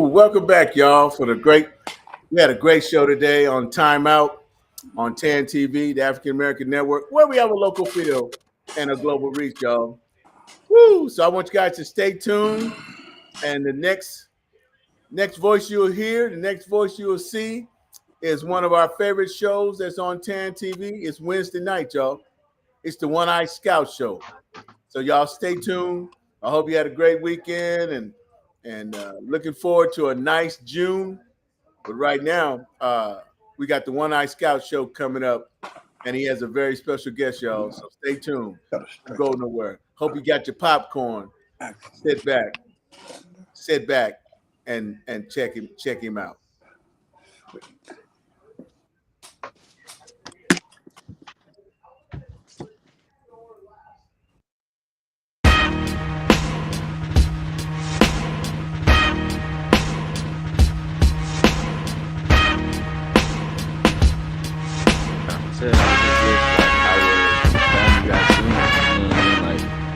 Welcome back, y'all, we had a great show today on Timeout on TAAN TV, the African American Network, where we have a local feel and a global reach, y'all. So I want you guys to stay tuned. And the next voice you'll hear, the next voice you'll see is one of our favorite shows that's on TAAN TV. It's Wednesday night, y'all. It's the One-Eyed Scout Show. So y'all stay tuned. I hope you had a great weekend and looking forward to a nice June. But right now, we got the One-Eyed Scout Show coming up, and he has a very special guest, y'all. So stay tuned. Don't go nowhere. Hope you got your popcorn. Sit back, and check him out.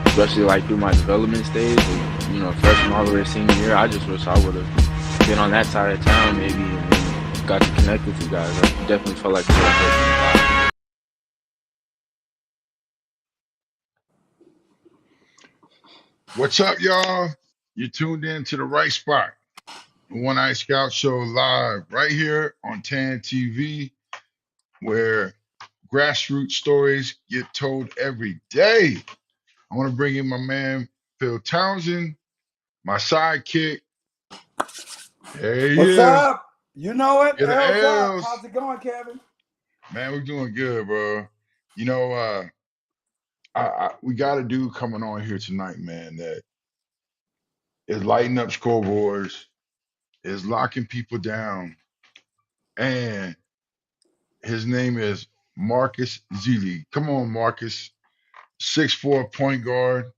Especially like through my development stage, freshman all the way to senior year. I just wish I would have been on that side of town maybe and then got to connect with you guys. I definitely felt like it was What's up, y'all? You tuned in to the right spot. The One-Eyed Scout Show live right here on TAAN TV, where grassroots stories get told every day. I want to bring in my man, Phil Townsend, my sidekick. Hey, What's up? You know it. Get the L's up. L's. How's it going, Kevin? Man, we're doing good, bro. We got a dude coming on here tonight, man, that is lighting up scoreboards, is locking people down, and his name is Marcus Zelee. Come on, Marcus. 6'4" point guard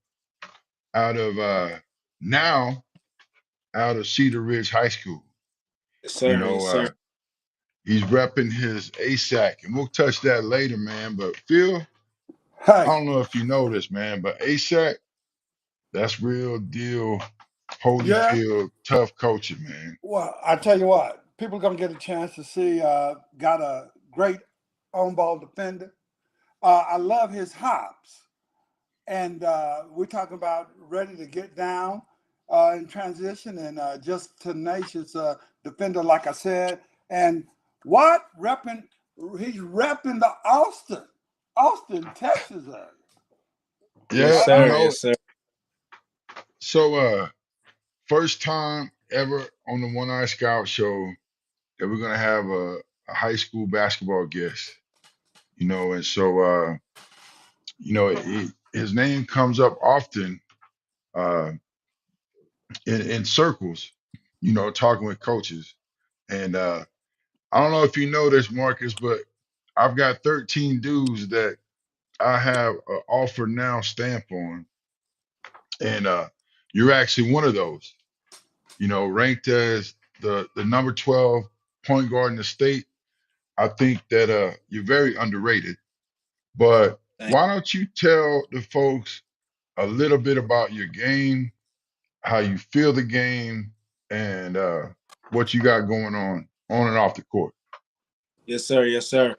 out of now out of Cedar Ridge High School. Yes, sir. He's repping his ASAC, and we'll touch that later, man. But Phil, I don't know if you know this, man, but ASAC, that's real deal, Holyfield, tough coaching, man. Well, I tell you what, people are going to get a chance to see, got a great on-ball defender. I love his hops. And we're talking about ready to get down in transition and just tenacious defender, like I said. And he's repping the Austin, Texas area. Yeah, yes, sir. So, first time ever on the One-Eyed Scout Show that we're gonna have a high school basketball guest, and so his name comes up often in circles, talking with coaches. And I don't know if you know this, Marcus, but I've got 13 dudes that I have an offer now stamp on, and you're actually one of those. Ranked as the number 12 point guard in the state. I think that you're very underrated. But why don't you tell the folks a little bit about your game, how you feel the game, and what you got going on and off the court? Yes, sir.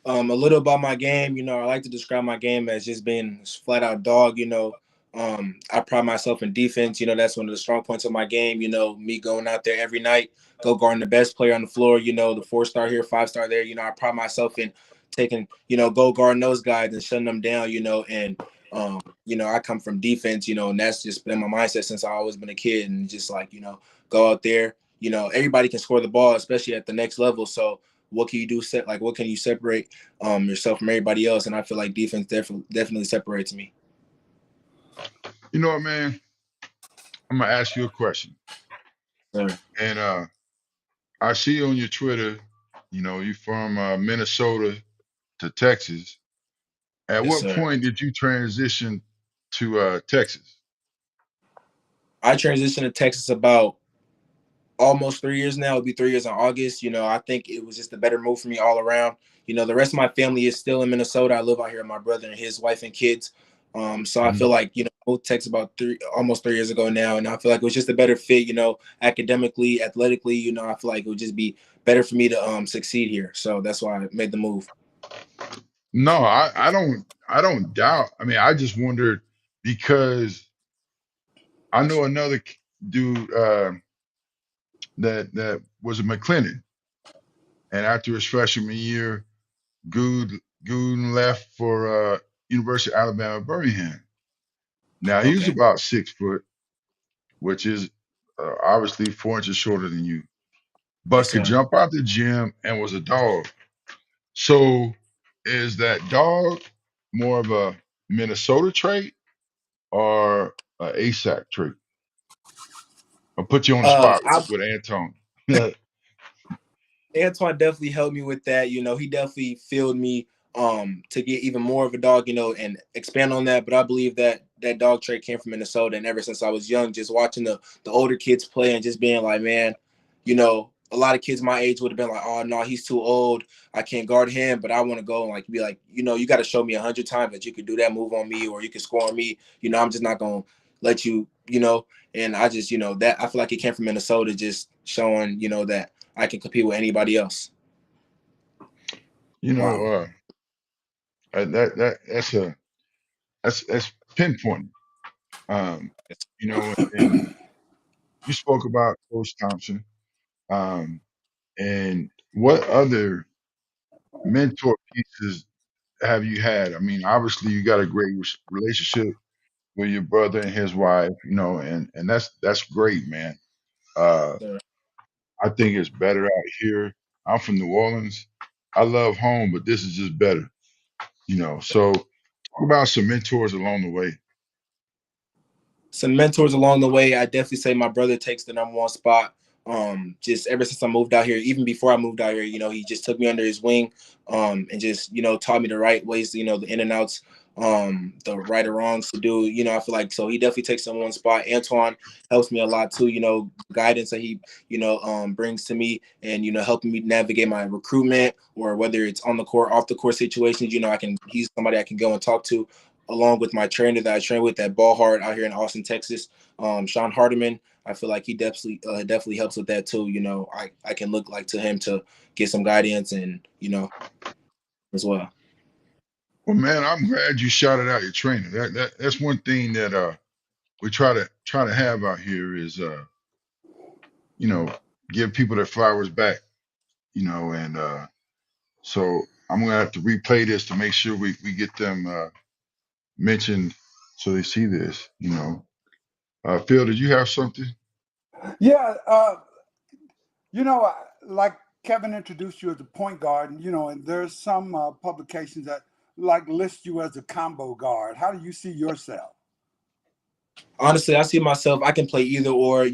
A little about my game, I like to describe my game as just being flat out dog, I pride myself in defense. That's one of the strong points of my game. Me going out there every night, go guarding the best player on the floor, the 4-star here, 5-star there. I pride myself in taking, go guarding those guys and shutting them down, and I come from defense, and that's just been my mindset since I've always been a kid. And just like, go out there, everybody can score the ball, especially at the next level. So what can you do? What can you separate yourself from everybody else? And I feel like defense definitely separates me. You know what, man? I'm gonna ask you a question. Sure. And I see on your Twitter, you're from Minnesota to Texas. At what point did you transition to Texas? I transitioned to Texas about almost 3 years now. It'll be 3 years in August. I think it was just a better move for me all around. The rest of my family is still in Minnesota. I live out here with my brother and his wife and kids. So I feel like, both texts about almost 3 years ago now, and I feel like it was just a better fit, academically, athletically. I feel like it would just be better for me to succeed here. So that's why I made the move. No, I don't doubt. I mean, I just wondered because I know another dude that was a McLennan, and after his freshman year, Good Gooden left for University of Alabama Birmingham. Now he was Okay. about 6 foot, which is obviously 4 inches shorter than you, but Yes, could sir. jump out the gym and was a dog. So is that dog more of a Minnesota trait or a ASAC trait? I'll put you on the spot I with Anton. Antoine definitely helped me with that. He definitely filled me to get even more of a dog, and expand on that. But I believe that that dog trait came from Minnesota, and ever since I was young, just watching the older kids play and just being like, man, a lot of kids my age would have been like, oh no, he's too old. I can't guard him. But I want to go and like be like, you got to show me 100 times that you could do that move on me or you could score on me. I'm just not gonna let you, and I just, that I feel like it came from Minnesota, just showing, that I can compete with anybody else. You know, Wow. that's pinpoint. Um, and you spoke about Coach Thompson. Um, and what other mentor pieces have you had? I mean, obviously you got a great relationship with your brother and his wife, and that's great, man. Uh, So, I think it's better out here. I'm from New Orleans. I love home, but this is just better. So talk about some mentors along the way. some mentors along the way. I definitely say my brother takes the number one spot. Just ever since I moved out here, even before I moved out here, he just took me under his wing, and just, taught me the right ways, the in and outs, the right or wrongs to do. I feel like so he definitely takes the one spot. Antoine helps me a lot too. Guidance that he, brings to me, and helping me navigate my recruitment or whether it's on the court, off the court situations. He's somebody I can go and talk to, along with my trainer that I train with at Ball Hard out here in Austin, Texas, Sean Hardiman. I feel like he definitely helps with that too. I can look like to him to get some guidance and as well. Well, man, I'm glad you shouted out your trainer. That's one thing that we try to have out here is you know give people their flowers back. And so I'm gonna have to replay this to make sure we get them mentioned so they see this. Phil, did you have something? Yeah, like Kevin introduced you as a point guard, and there's some publications that like list you as a combo guard. How do you see yourself? Honestly, I see myself. I can play either or.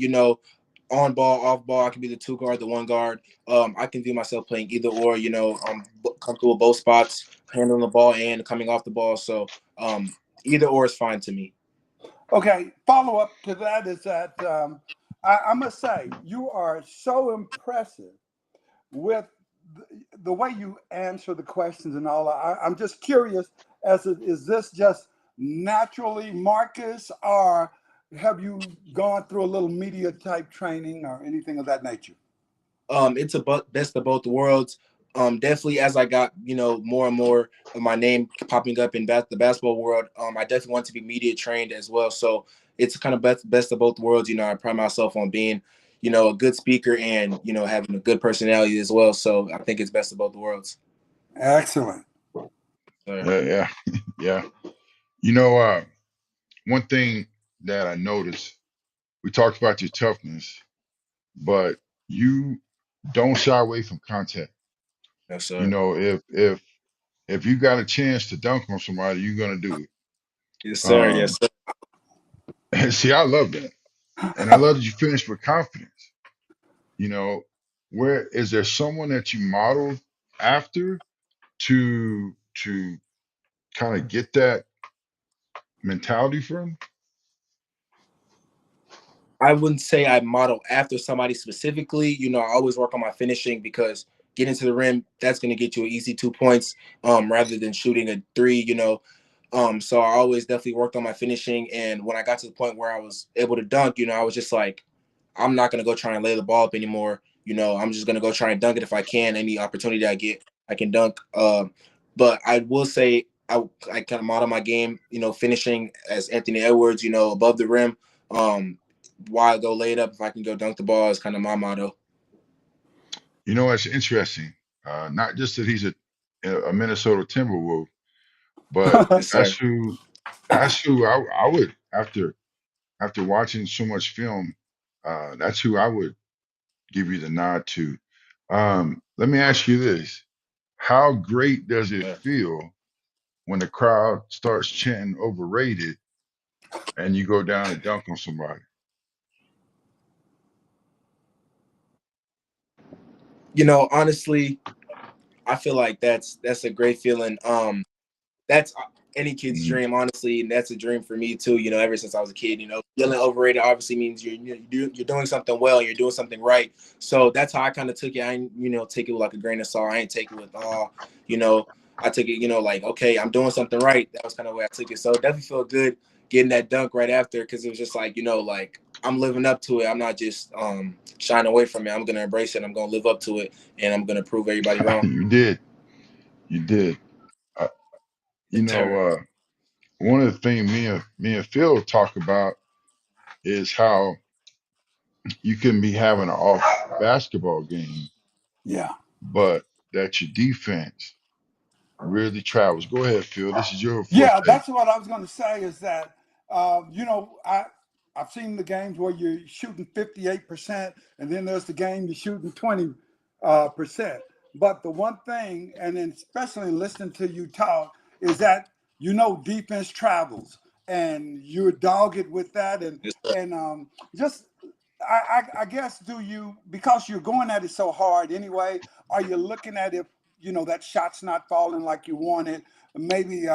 On ball, off ball. I can be the two guard, the one guard. I can view myself playing either or. I'm comfortable with both spots, handling the ball and coming off the ball. So either or is fine to me. Okay, follow up to that is that I must say you are so impressive with the way you answer the questions and all. I'm just curious is this just naturally Marcus, or have you gone through a little media type training or anything of that nature? It's a best of both worlds. Definitely as I got, more and more of my name popping up in the basketball world, I definitely want to be media trained as well. So it's kind of best of both worlds. I pride myself on being, a good speaker and, having a good personality as well. So I think it's best of both worlds. Excellent. Yeah, yeah. You know, one thing that I noticed, we talked about your toughness, but you don't shy away from contact. Yes, You sir. know, if you got a chance to dunk on somebody, you're gonna do it. Yes, sir. Yes, Um, sir. and see, I love that, and I love that you finished with confidence. You know, where is there someone that you modeled after to kind of get that mentality from? I wouldn't say I model after somebody specifically. I always work on my finishing because getting to the rim, that's going to get you an easy 2 points, rather than shooting a three. So I always definitely worked on my finishing. And when I got to the point where I was able to dunk, I was just like, I'm not going to go try and lay the ball up anymore. I'm just going to go try and dunk it if I can. Any opportunity I get, I can dunk. But I will say I kind of model my game, finishing as Anthony Edwards, above the rim. While I go lay it up, if I can go dunk the ball is kind of my motto. It's interesting. Not just that he's a Minnesota Timberwolf, but Yes, sir. that's who I would after watching so much film, that's who I would give you the nod to. Let me ask you this: how great does it feel when the crowd starts chanting "overrated" and you go down and dunk on somebody? Honestly, I feel like that's a great feeling. That's any kid's Mm. dream, honestly, and that's a dream for me too. Ever since I was a kid, feeling overrated obviously means you're doing something well, you're doing something right. So that's how I kind of took it. I ain't take it with like a grain of salt. I ain't take it with you know, I took it like, okay, I'm doing something right. That was kind of the way I took it. So it definitely felt good getting that dunk right after, because it was just like like I'm living up to it. I'm not just shying away from it. I'm gonna embrace it. I'm gonna live up to it, and I'm gonna prove everybody wrong. You did, you did. Uh, you Yes, know, sir. one of the things me and Phil talk about is how you can be having an off basketball game, Yeah. but that your defense really travels. Go ahead, Phil. This is your Yeah, forte. that's what I was going to say is that, I've seen the games where you're shooting 58%, and then there's the game you're shooting 20%. But the one thing, and then especially listening to you talk, is that defense travels, and you're dogged with that, and Yes, sir. and just I guess, do you, because you're going at it so hard anyway, are you looking at if that shot's not falling like you want it? Maybe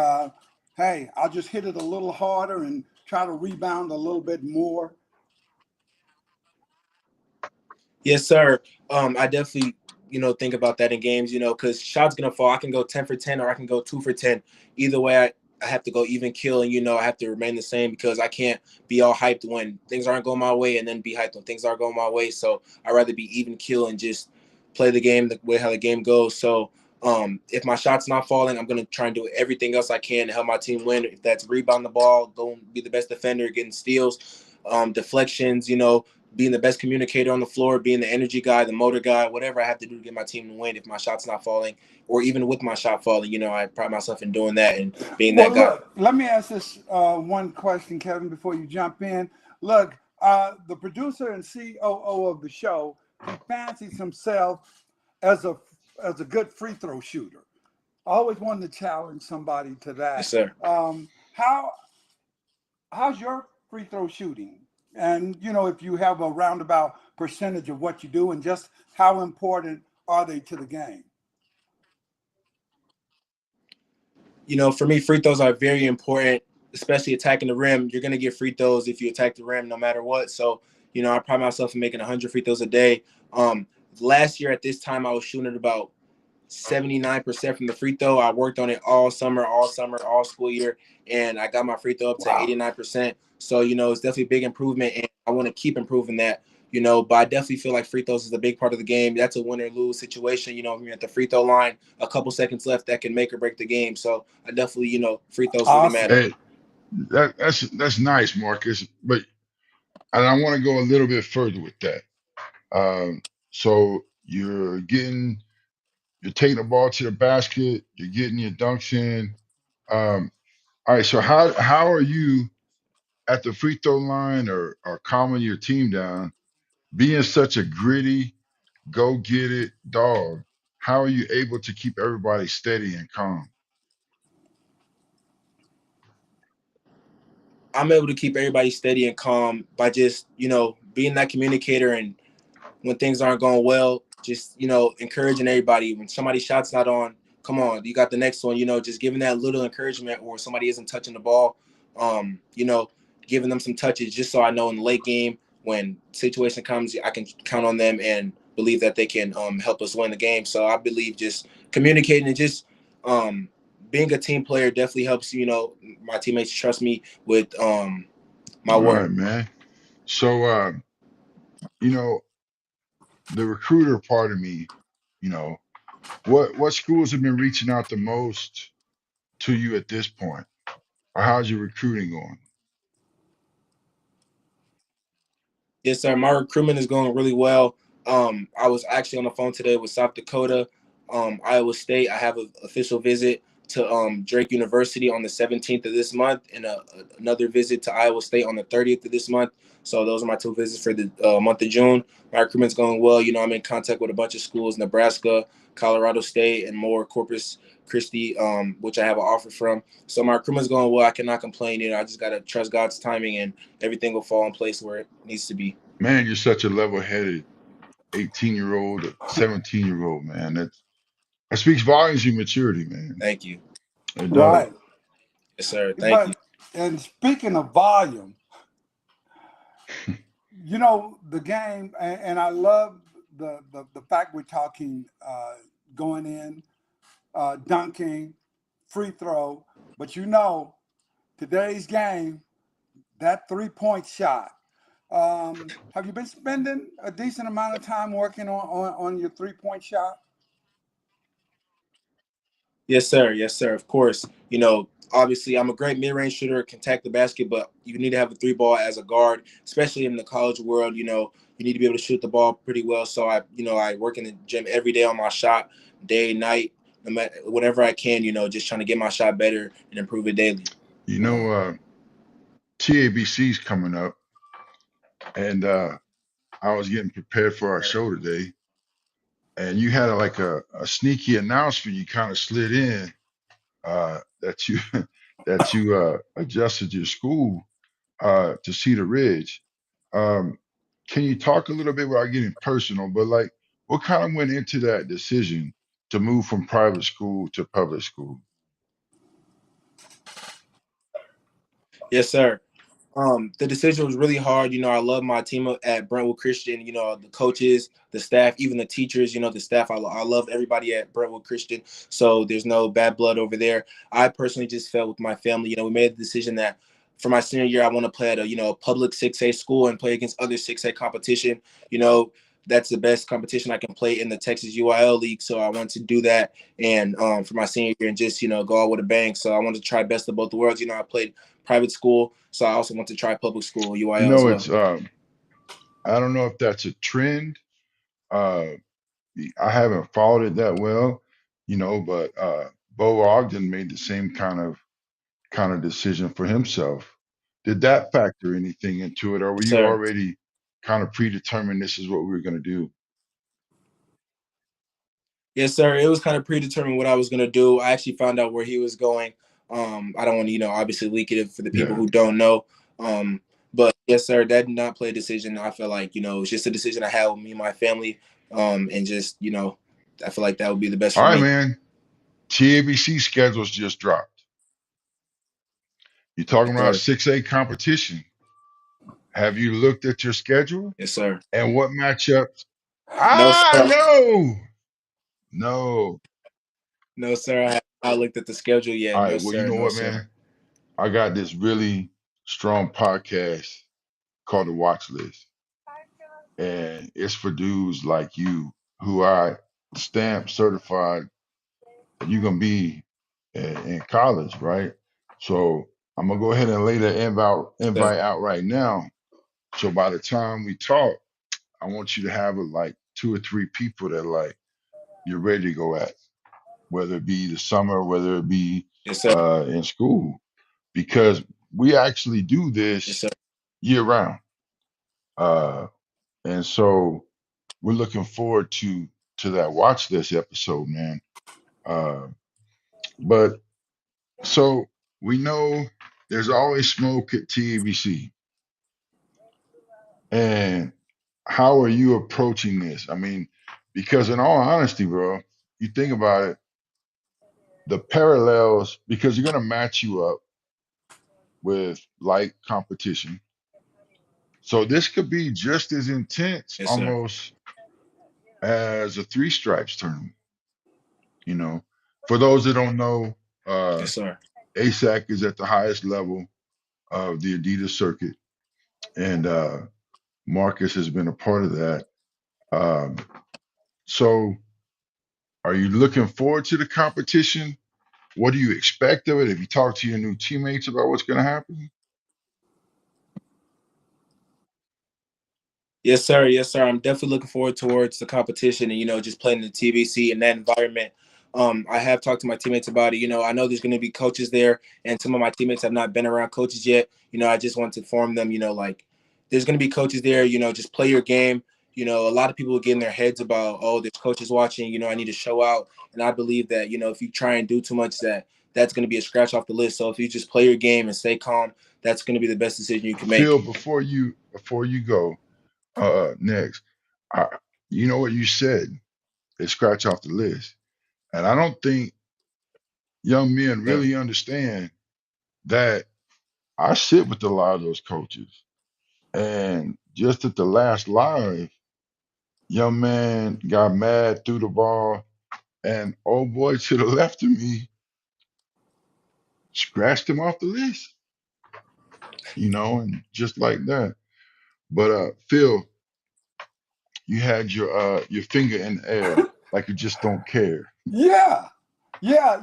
hey, I'll just hit it a little harder and try to rebound a little bit more. Yes, sir. I definitely, think about that in games, because shots gonna fall. I can go 10 for 10 or I can go 2 for 10. Either way, I have to go even kill, and I have to remain the same, because I can't be all hyped when things aren't going my way and then be hyped when things are going my way. So I'd rather be even kill and just play the game the way how the game goes. So if my shot's not falling, I'm gonna try and do everything else I can to help my team win. If that's rebound the ball, go and be the best defender, getting steals, deflections, being the best communicator on the floor, being the energy guy, the motor guy, whatever I have to do to get my team to win if my shot's not falling, or even with my shot falling, I pride myself in doing that and being Well, that guy. look, let me ask this one question, Kevin, before you jump in. Look, the producer and COO of the show, he fancies himself as a good free throw shooter. I always wanted to challenge somebody to Yes, that. sir. How's your free throw shooting? And if you have a roundabout percentage of what you do, and just how important are they to the game? For me, free throws are very important, especially attacking the rim. You're going to get free throws if you attack the rim no matter what. So, I pride myself in making 100 free throws a day. Last year at this time, I was shooting at about 79% from the free throw. I worked on it all summer, all school year, and I got my free throw up to Wow. 89%. So, it's definitely a big improvement, and I want to keep improving that. But I definitely feel like free throws is a big part of the game. That's a win or lose situation. When you're at the free throw line, a couple seconds left, that can make or break the game. So I definitely, free throws really Awesome. matter. Hey, that's nice, Marcus. But and I want to go a little bit further with that. So you're taking the ball to the basket, you're getting your dunks in. All right, so how are you at the free throw line or calming your team down, being such a gritty, go get it dog? How are you able to keep everybody steady and calm? I'm able to keep everybody steady and calm by just, being that communicator, and when things aren't going well, just encouraging everybody. When somebody's shot's not on, come on, you got the next one. Just giving that little encouragement, or somebody isn't touching the ball, giving them some touches, just so I know in the late game when situation comes, I can count on them and believe that they can help us win the game. So I believe just communicating and just being a team player definitely helps. My teammates trust me with my All work. right, man. So, you know, the recruiter part of me, you know, what schools have been reaching out the most to you at this point, or how's your recruiting going? Yes, sir. My recruitment is going really well. I was actually on the phone today with South Dakota, Iowa State. I have an official visit to Drake University on the 17th of this month, and another visit to Iowa State on the 30th of this month. So those are my two visits for the month of June. My recruitment's going well. I'm in contact with a bunch of schools: Nebraska, Colorado State, and more Corpus Christi, which I have an offer from. So my recruitment's going well. I cannot complain. I just gotta trust God's timing, and everything will fall in place where it needs to be. Man, you're such a level-headed 18-year-old, 17-year-old, man. That speaks volumes of your maturity, man. Thank you. It does. Right. Yes, sir. Thank you. But and speaking of volume, the game, and I love the fact we're talking going in, dunking, free throw, but today's game, that 3-point shot. Have you been spending a decent amount of time working on your 3-point shot? Yes, sir. Yes, sir. Of course. Obviously, I'm a great mid-range shooter, can attack the basket, but you need to have a three ball as a guard, especially in the college world. You need to be able to shoot the ball pretty well. So I work in the gym every day on my shot, day, night, no matter whatever I can. Just trying to get my shot better and improve it daily. You know, TABC's coming up, and I was getting prepared for our show today, and you had like a sneaky announcement you kind of slid in that you that you adjusted your school to Cedar Ridge. Um, can you talk a little bit without getting personal, but like what kind of went into that decision to move from private school to public school? Yes, sir. The decision was really hard. I love my team at Brentwood Christian. The coaches, the staff, even the teachers. The staff. I love everybody at Brentwood Christian. So there's no bad blood over there. I personally just felt with my family. We made the decision that for my senior year, I want to play at a public 6A school and play against other 6A competition. That's the best competition I can play in the Texas UIL League. So I want to do that, and for my senior year, and just go out with a bang. So I want to try best of both worlds. I played private school, so I also want to try public school, You UIL as know, well. it's I don't know if that's a trend. Uh, I haven't followed it that well, but Bo Ogden made the same kind of decision for himself. Did that factor anything into it, or were Yes, you sir. already kind of predetermined this is what we were going to do? Yes, sir. It was kind of predetermined what I was going to do. I actually found out where he was going. I don't want to, obviously leak it for the people Yeah. who don't know. But yes, sir, that did not play a decision. I felt like, it's just a decision I had with me and my family. And just, I feel like that would be the best All for right, me. man. TABC schedules just dropped. You're talking Yes, about sir. 6A competition. Have you looked at your schedule Yes, sir. and what matchups? No, Ah, sir. no, no. No, sir. I have not looked at the schedule All yet. No, right. Well, you sir. know No, what, sir. man? I got this really strong podcast called The Watch List, and it's for dudes like you who I stamp certified that you're gonna be in college, right? So I'm gonna go ahead and lay the Sir. invite out right now. So by the time we talk, I want you to have like 2 or 3 people that like you're ready to go at, whether it be the summer, whether it be Yes, sir. in school, because we actually do Yes, this sir. year round. Uh, and so we're looking forward to that watch this episode, man. Uh, but so we know there's always smoke at TABC. And how are you approaching this? I mean, because in all honesty, bro, you think about it, the parallels, because you're gonna match you up with like competition. So this could be just as intense Yes, sir. almost as a three stripes tournament, you know. For those that don't know, Uh, Yes, sir. ASAC is at the highest level of the Adidas circuit, and Marcus has been a part of that. Um, so, are you looking forward to the competition? What do you expect of it? Have you talked to your new teammates about what's going to happen? Yes, sir. Yes, sir. I'm definitely looking forward towards the competition and just playing in the TBC in that environment. I have talked to my teammates about it. I know there's going to be coaches there, and some of my teammates have not been around coaches yet. I just want to inform them. Like there's going to be coaches there. Just play your game. A lot of people get in their heads about, oh, there's coaches watching. I need to show out, and I believe that if you try and do too much, that's going to be a scratch off the list. So if you just play your game and stay calm, that's going to be the best decision you can make. Phil, before you go, next, I, you know what you said? They scratch off the list, and I don't think young men Sir. really understand that I sit with a lot of those coaches, and just at the last live, young man got mad, threw the ball, and old boy to the left of me scratched him off the list, and just like that. But Phil, you had your finger in the air like you just don't care. Yeah, yeah.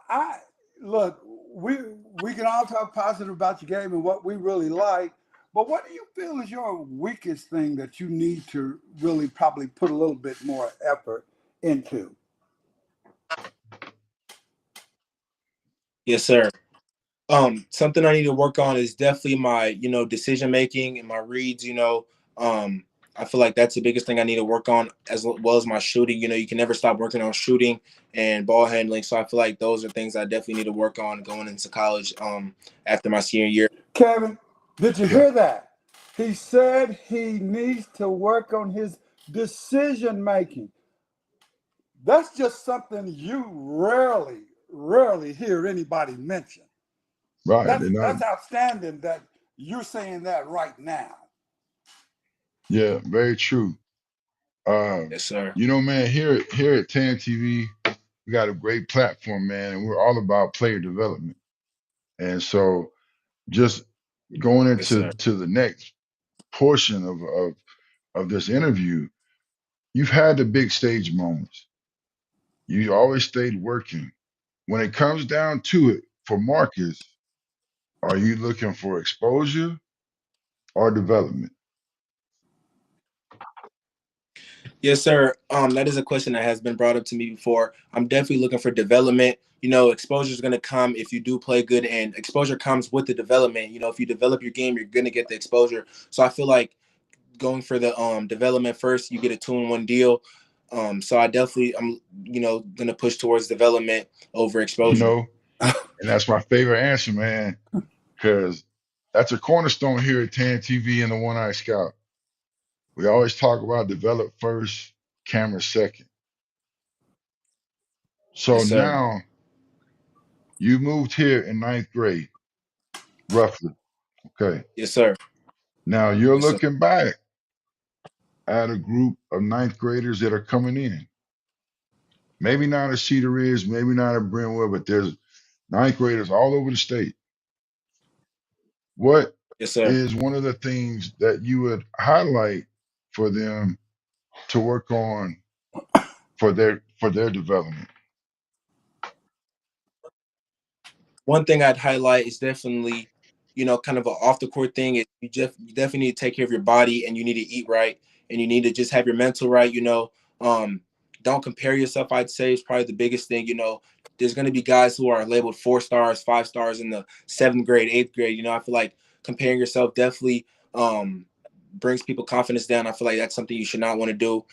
I look. We can all talk positive about your game and what we really like, but what do you feel is your weakest thing that you need to really probably put a little bit more effort into? Yes, sir. Something I need to work on is definitely my, decision making and my reads. Um, I feel like that's the biggest thing I need to work on, as well as my shooting. You can never stop working on shooting and ball handling. So I feel like those are things I definitely need to work on going into college. After my senior year. Kevin, did you Yeah, hear that? He said he needs to work on his decision making. That's just something you rarely hear anybody mention. right. That's And that's outstanding that you're saying that right now. yeah, very true. Um, Yes, sir. man, here at TAN TV, we got a great platform, man, and we're all about player development. And so, just going Yes, into sir. the next portion of this interview, you've had the big stage moments. You always stayed working. When it comes down to it, for Marcus, are you looking for exposure or development? Yes, sir. That is a question that has been brought up to me before. I'm definitely looking for development. Exposure is going to come if you do play good, and exposure comes with the development. If you develop your game, you're going to get the exposure. So I feel like going for the development first, you get a 2-in-1 deal. So I'm going to push towards development over You exposure. know, and that's my favorite answer, man, because that's a cornerstone here at TAN TV and the One Eye Scout. We always talk about develop first, camera second. So Yes, sir. now you moved here in ninth grade, roughly. Okay. Yes, sir. Now you're Yes, sir. looking back at a group of ninth graders that are coming in. Maybe not at Cedar Ridge, maybe not at Brentwood, but there's ninth graders all over the state. What Yes, sir. is one of the things that you would highlight for them to work on for their development? One thing I'd highlight is definitely, kind of an off the court thing. Is you definitely need to take care of your body, and you need to eat right, and you need to just have your mental right. Don't compare yourself. I'd say is probably the biggest thing. There's going to be guys who are labeled 4 stars, 5 stars in the 7th grade, 8th grade. I feel like comparing yourself definitely brings people confidence down. I feel like that's something you should not want to do,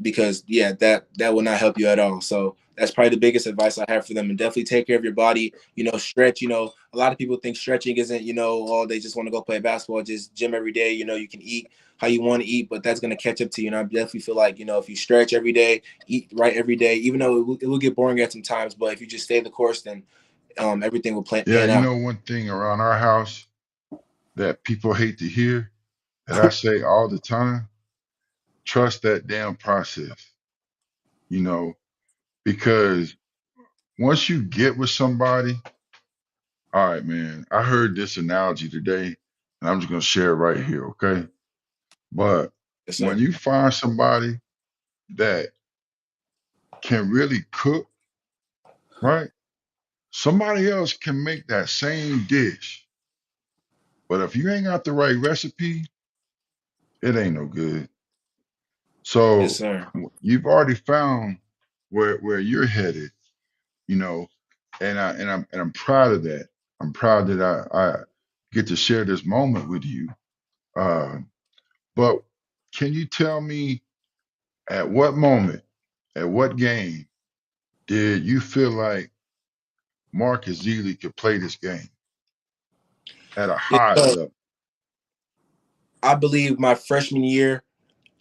because yeah, that will not help you at all. So that's probably the biggest advice I have for them. And definitely take care of your body. Stretch. A lot of people think stretching isn't, oh, they just want to go play basketball, just gym every day. You can eat how you want to eat, but that's going to catch up to you. And I definitely feel like, if you stretch every day, eat right every day, even though it will get boring at some times, but if you just stay the course, then everything will Yeah, pan out. one thing around our house that people hate to hear that I say all the time, trust that damn process, you know, because once you get with somebody, all right, man. I heard this analogy today, and I'm just gonna share it right here, okay? But Yes, when sir. you find somebody that can really cook, right? Somebody else can make that same dish, but if you ain't got the right recipe, it ain't no good. Yes, So sir. you've already found where you're headed, you know, and I'm proud of that. I'm proud that I get to share this moment with you. Uh, but can you tell me at what moment, at what game did you feel like Marcus Zelee could play this game at a Yes, high sir. level? I believe my freshman year,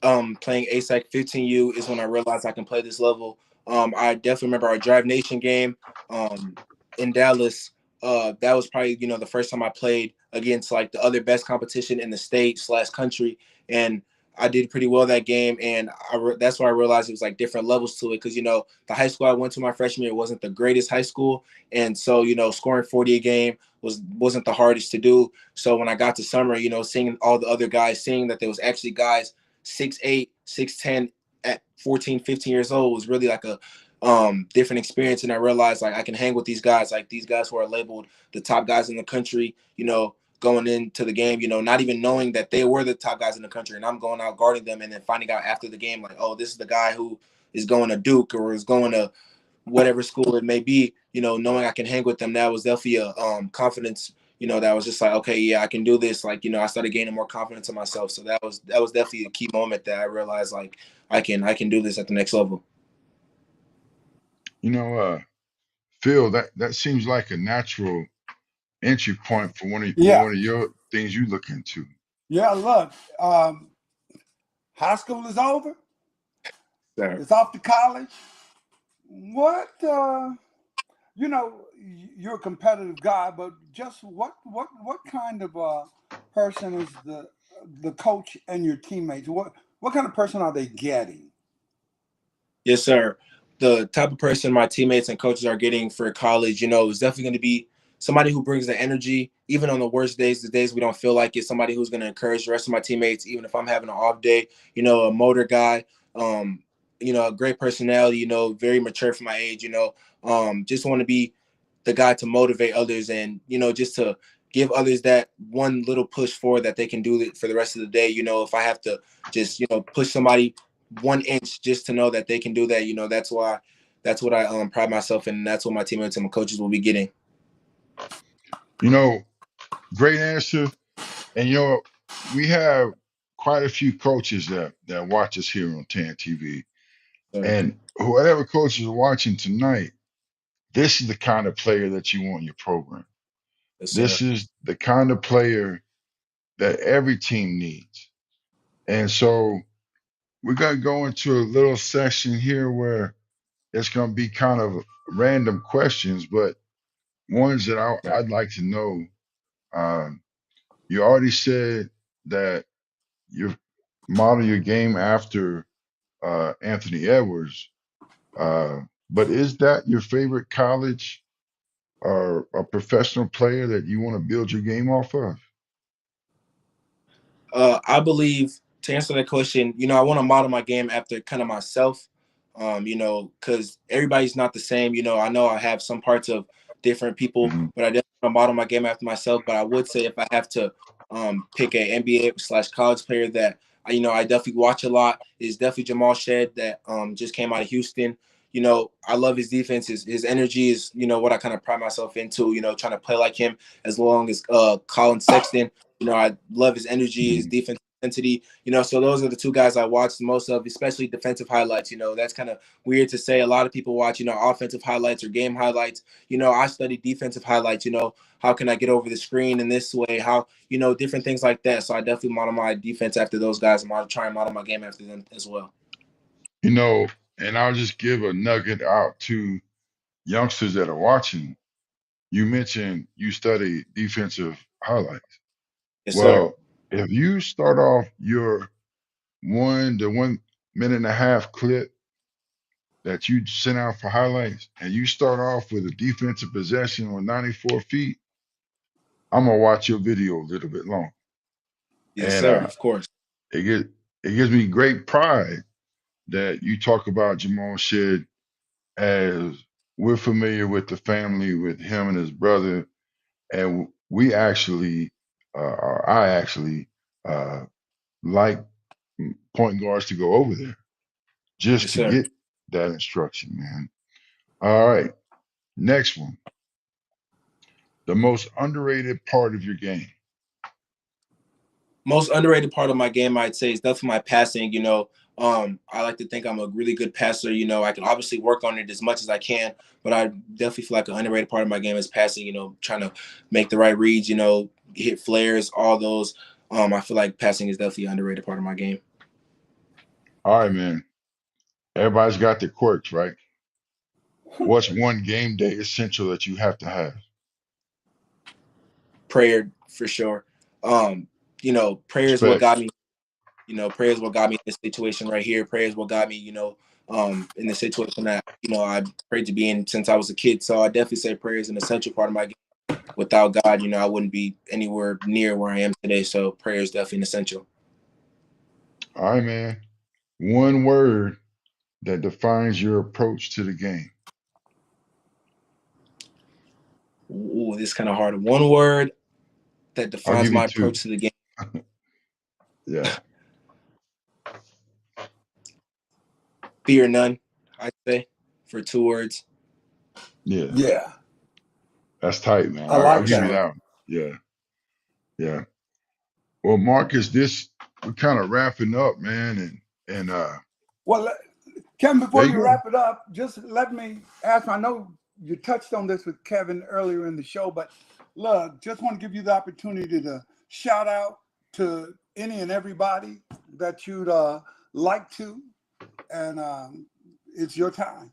playing ASAC 15U is when I realized I can play this level. I definitely remember our Drive Nation game um, in Dallas. That was probably the first time I played against like the other best competition in the state slash country, and I did pretty well that game. And that's why I realized it was like different levels to it because the high school I went to my freshman year wasn't the greatest high school, and so scoring 40 a game wasn't the hardest to do. So when I got to summer, seeing all the other guys, seeing that there was actually guys 6'8", 6'10" at 14, 15 years old was really like a different experience. And I realized like I can hang with these guys, like these guys who are labeled the top guys in the country, going into the game, not even knowing that they were the top guys in the country. And I'm going out guarding them and then finding out after the game, like, oh, this is the guy who is going to Duke or is going to whatever school it may be, knowing I can hang with them. That was definitely a confidence, that was just like, okay, yeah, I can do this. Like, I started gaining more confidence in myself. So that was definitely a key moment that I realized like I can do this at the next level. You know, Phil, that seems like a natural entry point for Yeah, one of your things you look into. yeah. Look, high school is over. So, It's off to college. What you're a competitive guy, but just what kind of person is the coach and your teammates? What kind of person are they getting? yes, sir. The type of person my teammates and coaches are getting for college, is definitely going to be somebody who brings the energy, even on the worst days, the days we don't feel like it. Somebody who's going to encourage the rest of my teammates, even if I'm having an off day. A motor guy, a great personality. Very mature for my age. Just want to be the guy to motivate others and just to give others that one little push forward that they can do it for the rest of the day. If I have to just push somebody 1 inch just to know that they can do that. That's what I pride myself in. And that's what my teammates and my coaches will be getting. You know, great answer. And we have quite a few coaches that watch us here on TAN TV. So, And whatever coaches are watching tonight, this is the kind of player that you want in your program. yes, sir. This is the kind of player that every team needs. And so we're going to go into a little section here where it's going to be kind of random questions, but ones that I'd like to know. Um, you already said that you model your game after Anthony Edwards, but is that your favorite college or a professional player that you want to build your game off of? I believe to answer that question, I want to model my game after kind of myself, because everybody's not the same. I know I have some parts of different people, Hmm. but I definitely want to model my game after myself. But I would say if I have to pick a NBA slash college player that I definitely watch a lot is definitely Jamal Shed that just came out of Houston. I love his defense. His energy is what I kind of pride myself into. Trying to play like him as long as Colin Sexton. I love his energy, his Hmm. defense intensity. So those are the two guys I watch the most of, especially defensive highlights. That's kind of weird to say. A lot of people watch, offensive highlights or game highlights. I study defensive highlights. How can I get over the screen in this way? How, different things like that. So I definitely model my defense after those guys. I'm try and model my game after them as well. You know, and I'll just give a nugget out to youngsters that are watching. You mentioned you study defensive highlights. Yes, sir. Well, if you start off your 1 to 1.5 minute clip that you sent out for highlights and you start off with a defensive possession on 94 feet, I'm gonna watch your video a little bit long. Yes, And sir. Of course. it get it gives me great pride that you talk about Jamal Shed as we're familiar with the family, with him and his brother, and we actually, or I actually, uh, like point guards to go over there just Yes, to sir. get that instruction, man. All right, next one. The most underrated part of your game. Most underrated part of my game, I'd say, is definitely my passing. I like to think I'm a really good passer. I can obviously work on it as much as I can, but I definitely feel like an underrated part of my game is passing. Trying to make the right reads. Hit flares, all those. I feel like passing is definitely an underrated part of my game. All right, man. Everybody's got their quirks, right? What's one game day essential that you have to have? Prayer for sure. Prayer is what Respect. got me. Prayer is what got me in this situation right here. Prayer is what got me, in the situation that, I prayed to be in since I was a kid. So I definitely say prayer is an essential part of my game. Without God, I wouldn't be anywhere near where I am today. So prayer is definitely an essential. All right, man. One word that defines your approach to the game. Ooh, this is kind of hard. One word that I'll defines give you my two. approach to the game. Yeah, Fear none, I'd say, for 2 words. yeah. Yeah, That's tight, man. I I'll like For give you sure. that. that one. Yeah, yeah. Well, Marcus, this we're kind of wrapping up, man, and Well, Kevin, there before you you go. wrap it up, just let me ask. I know you touched on this with Kevin earlier in the show, but look, just want to give you the opportunity to shout out to any and everybody that you'd like to, and it's your time.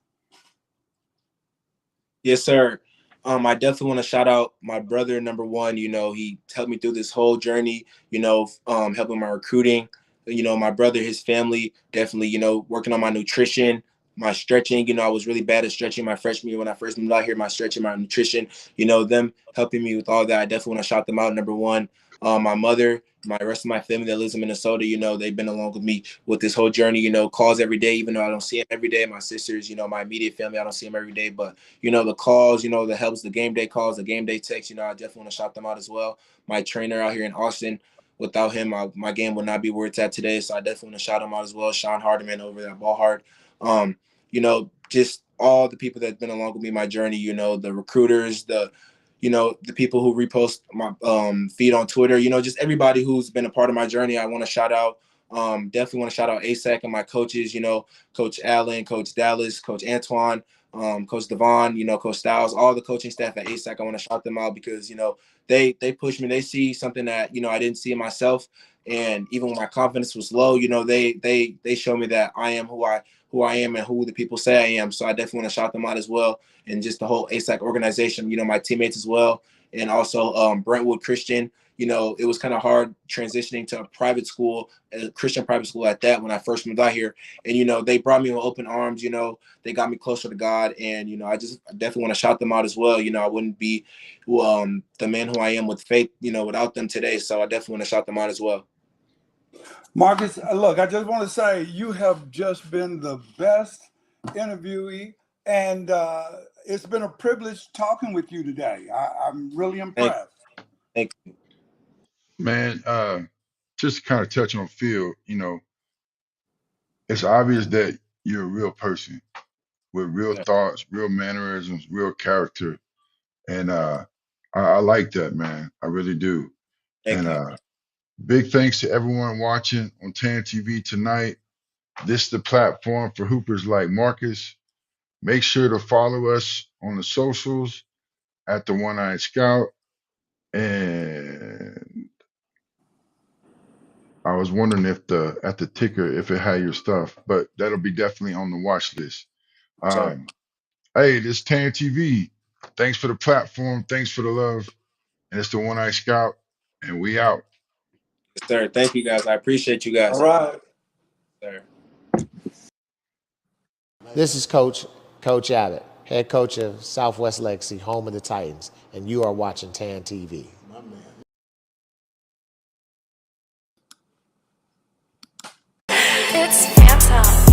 Yes, sir. I definitely want to shout out my brother, number one. He helped me through this whole journey, helping my recruiting. My brother, his family, definitely, working on my nutrition, my stretching. I was really bad at stretching my freshman year when I first moved out here, my stretching, my nutrition, them helping me with all that. I definitely want to shout them out, number one. My mother, my rest of my family that lives in Minnesota, they've been along with me with this whole journey, calls every day, even though I don't see them every day. My sisters, my immediate family, I don't see them every day, but the calls, the helps, the game day calls, the game day texts, I definitely want to shout them out as well. My trainer out here in Austin, without him, my game would not be where it's at today. So I definitely want to shout him out as well. Sean Hardiman over there at Ball Hard. Just all the people that's been along with me, my journey, the recruiters, the people who repost my feed on Twitter, just everybody who's been a part of my journey. I want to shout out. Definitely want to shout out ASAC and my coaches, Coach Allen, Coach Dallas, Coach Antoine, Coach Devon, Coach Styles, all the coaching staff at ASAC. I want to shout them out because, they push me. They see something that, I didn't see in myself. And even when my confidence was low, they show me that I am who I am and who the people say I am. So I definitely want to shout them out as well. And just the whole ASAC organization, my teammates as well. And also Brentwood Christian. It was kind of hard transitioning to a private school, a Christian private school at that when I first moved out here. And, they brought me with open arms, they got me closer to God. And, I definitely want to shout them out as well. I wouldn't be the man who I am with faith, without them today. So I definitely want to shout them out as well. Marcus, look, I just want to say you have just been the best interviewee, and it's been a privilege talking with you today. I'm really impressed. Thank you. Man, just to kind of touch on Phil, it's obvious that you're a real person with real thoughts, real mannerisms, real character. And I like that, man. I really do. Thank And you. big thanks to everyone watching on TAAN TV tonight. This is the platform for hoopers like Marcus. Make sure to follow us on the socials at the OneEyed Scout. And I was wondering if at the ticker if it had your stuff, but that'll be definitely on the watch list. Sir. Hey, this is TAAN TV. Thanks for the platform. Thanks for the love. And it's the OneEyed Scout, and we out. Yes, sir. Thank you guys. I appreciate you All guys. right. Sir. This is Coach Abbott, head coach of Southwest Legacy, home of the Titans, and you are watching TAAN TV. It's Phantom.